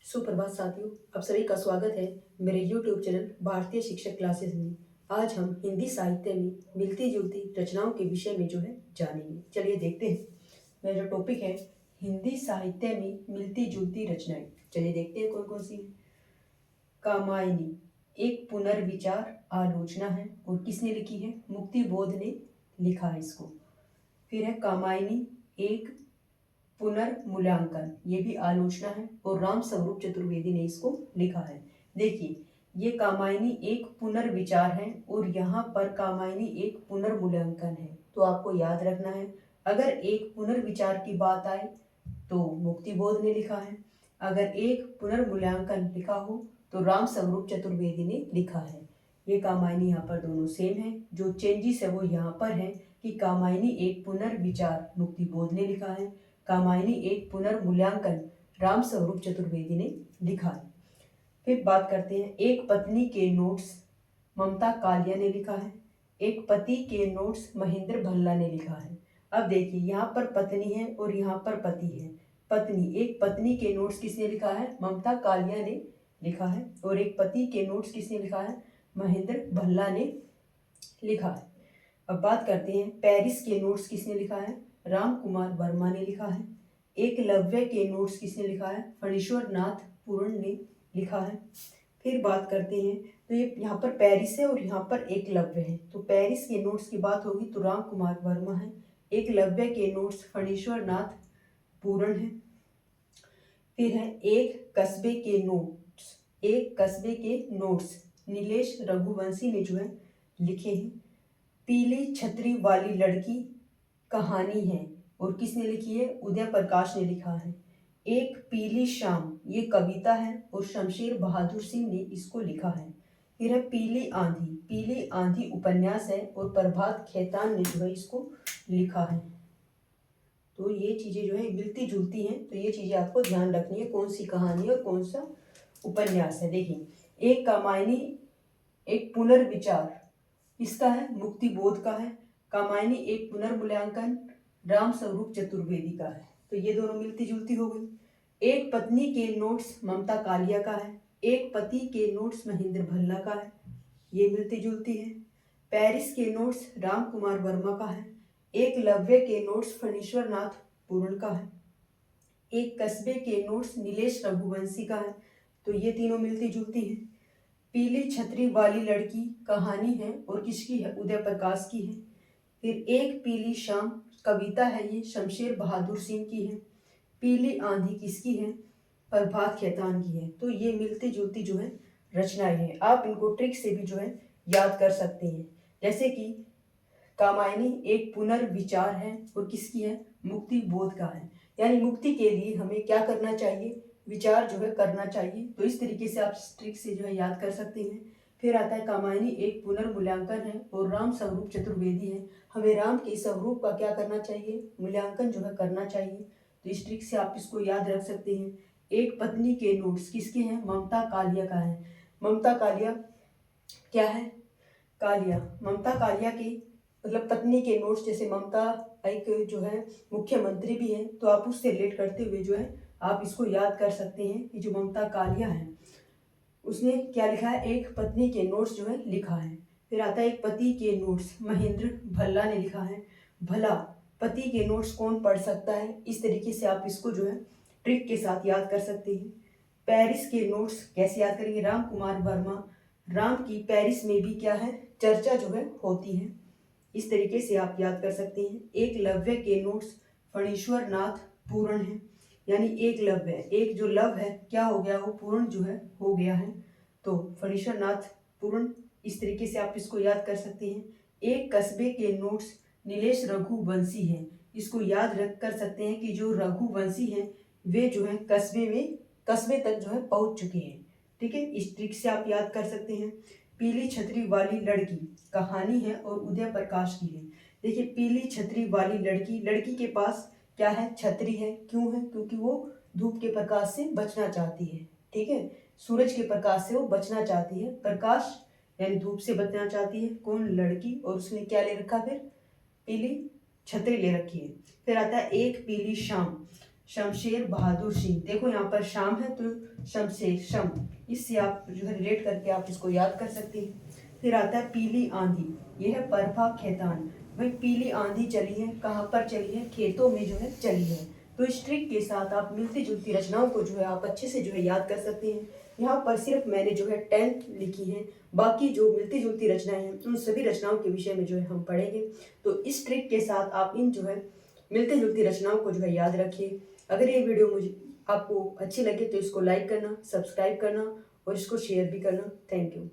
सुप्रभात साथियों, आप सभी का स्वागत है मेरे YouTube चैनल भारतीय शिक्षक क्लासेस में। आज हम हिंदी साहित्य में मिलती जुलती रचनाओं के विषय में जानेंगे। चलिए देखते हैं। मेरा जो टॉपिक है हिंदी साहित्य में मिलती जुलती रचनाएं। चलिए देखते हैं कौन कौन सी है। कामायनी एक पुनर्विचार आलोचना है और किसने लिखी है? मुक्ति बोध ने लिखा है इसको। फिर है कामायनी एक पुनर्मूल्यांकन, ये भी आलोचना है और राम स्वरूप चतुर्वेदी ने इसको लिखा है। देखिए, ये कामायनी एक पुनर्विचार है और यहाँ पर कामायनी एक पुनर्मूल्यांकन है। तो आपको याद रखना है, अगर एक पुनर्विचार की बात आए तो मुक्तिबोध ने लिखा है, अगर एक पुनर्मूल्यांकन लिखा हो तो राम स्वरूप चतुर्वेदी ने लिखा है। ये कामायनी यहाँ पर दोनों सेम है। जो चेंजेस है वो यहाँ पर है कि कामायनी एक पुनर्विचार मुक्तिबोध ने लिखा है, कामायनी एक पुनर्मूल्यांकन राम स्वरूप चतुर्वेदी ने लिखा है। फिर बात करते हैं एक पत्नी के नोट्स, ममता कालिया ने लिखा है। एक पति के नोट्स महेंद्र भल्ला ने लिखा है। अब देखिए, यहाँ पर पत्नी है और यहाँ पर पति है। पत्नी, एक पत्नी के नोट्स किसने लिखा है? ममता कालिया ने लिखा है। और एक पति के नोट्स किसने लिखा है? महेंद्र भल्ला ने लिखा है। अब बात करते हैं पेरिस के नोट्स किसने लिखा है? राम कुमार वर्मा ने लिखा है। एकलव्य के नोट्स किसने लिखा है? फणीश्वर नाथ पूर्ण ने लिखा है। फिर बात करते हैं, तो ये यहाँ पर पेरिस है और यहाँ पर एकलव्य है, तो पेरिस के नोट्स की बात होगी तो राम कुमार वर्मा है। एकलव्य के नोट्स फणीश्वर नाथ पूर्ण है। फिर है एक कस्बे के नोट्स, एक कस्बे के नोट्स नीलेश रघुवंशी ने लिखे हैं। पीली छतरी वाली लड़की कहानी है और किसने लिखी है? उदय प्रकाश ने लिखा है। एक पीली शाम, ये कविता है और शमशेर बहादुर सिंह ने इसको लिखा है। फिर है पीली आंधी, पीली आंधी उपन्यास है और प्रभात खेतान ने इसको लिखा है। तो ये चीजें मिलती जुलती हैं, तो ये चीजें आपको ध्यान रखनी है, कौन सी कहानी और कौन सा उपन्यास है। देखिए, एक कामायनी एक पुनर्विचार किसका है? मुक्ति बोध का है। कामायनी एक पुनर्मूल्यांकन राम स्वरूप चतुर्वेदी का है। तो ये दोनों मिलती जुलती हो गई। एक पत्नी के नोट्स ममता कालिया का है, एक पति के नोट्स महेंद्र भल्ला का है, ये मिलती जुलती है। पेरिस के नोट्स राम कुमार वर्मा का है। एक लव्य के नोट्स फणीश्वर नाथ पूर्ण का है। एक कस्बे के नोट्स नीलेश रघुवंशी का है। तो ये तीनों मिलती जुलती है। पीली छतरी वाली लड़की कहानी है और किसकी है? उदय प्रकाश की है। फिर एक पीली शाम कविता है, ये शमशेर बहादुर सिंह की है। पीली आंधी किसकी है? प्रभात खेतान की है। तो ये मिलती जुलती रचनाएं हैं। आप इनको ट्रिक से भी याद कर सकते हैं। जैसे कि कामायनी एक पुनर्विचार है और किसकी है? मुक्ति बोध का है। यानी मुक्ति के लिए हमें क्या करना चाहिए? विचार करना चाहिए। तो इस तरीके से आप ट्रिक से याद कर सकते हैं। फिर आता है कामायनी एक पुनर्मूल्यांकन है और राम स्वरूप चतुर्वेदी है। हमें राम के स्वरूप का क्या करना चाहिए? मूल्यांकन करना चाहिए। तो इस ट्रिक से आप इसको याद रख सकते हैं। एक पत्नी के नोट्स किसके हैं? ममता कालिया का है। ममता कालिया क्या है? कालिया, ममता कालिया की मतलब पत्नी के नोट्स, जैसे ममता एक मुख्यमंत्री भी है, तो आप उससे रिलेट करते हुए आप इसको याद कर सकते हैं कि जो ममता कालिया है उसने क्या लिखा है? एक पत्नी के नोट्स लिखा है। फिर आता है एक पति के नोट्स महेंद्र भल्ला ने लिखा है। भला पति के नोट्स कौन पढ़ सकता है? इस तरीके से आप इसको ट्रिक के साथ याद कर सकते हैं। पेरिस के नोट्स कैसे याद करेंगे? राम कुमार वर्मा, राम की पेरिस में भी क्या है? चर्चा होती है। इस तरीके से आप याद कर सकते हैं। एक लव्य के नोट्स फणीश्वर नाथ पूर्ण है, यानी एक लव्य, एक जो लव है क्या हो गया? वो पूर्ण हो गया है। तो फणीश्वर नाथ पूर्ण, इस तरीके से आप इसको याद कर सकते हैं। एक कस्बे के नोट्स नीलेश रघुवंशी हैं, इसको याद रख कर सकते हैं कि जो रघुवंशी हैं वे कस्बे तक पहुंच चुके हैं। ठीक है, इस ट्रिक से आप याद कर सकते हैं। पीली छतरी वाली लड़की कहानी है और उदय प्रकाश की है। देखिए, पीली छतरी वाली लड़की, लड़की के पास क्या है? छतरी है। क्यों है? क्योंकि वो धूप के प्रकाश से बचना चाहती है। ठीक है, सूरज के प्रकाश से वो बचना चाहती है। प्रकाश यानी धूप से बचना चाहती है कौन? लड़की। और उसने क्या ले रखा? फिर पीली छतरी ले रखी है। फिर आता है एक पीली शाम, शमशेर बहादुर सिंह। देखो यहाँ पर शाम है तो शमशेर, शम, इससे आप जो है रिलेट करके आप इसको याद कर सकते हैं। फिर आता है पीली आंधी, यह है परफा खेतान। भाई पीली आंधी चली है, कहाँ पर चली है? खेतों में जो है चली है। तो इस ट्रिक के साथ आप मिलती जुलती रचनाओं को जो है आप अच्छे से जो है याद कर सकते हैं। यहाँ पर सिर्फ मैंने जो है 10 लिखी हैं, बाकी जो मिलती जुलती रचनाएं हैं उन सभी रचनाओं के विषय में जो है हम पढ़ेंगे। तो इस ट्रिक के साथ आप इन जो है मिलती जुलती रचनाओं को जो है याद रखिए। अगर ये वीडियो मुझे आपको अच्छी लगे तो इसको लाइक करना, सब्सक्राइब करना और इसको शेयर भी करना। Thank you.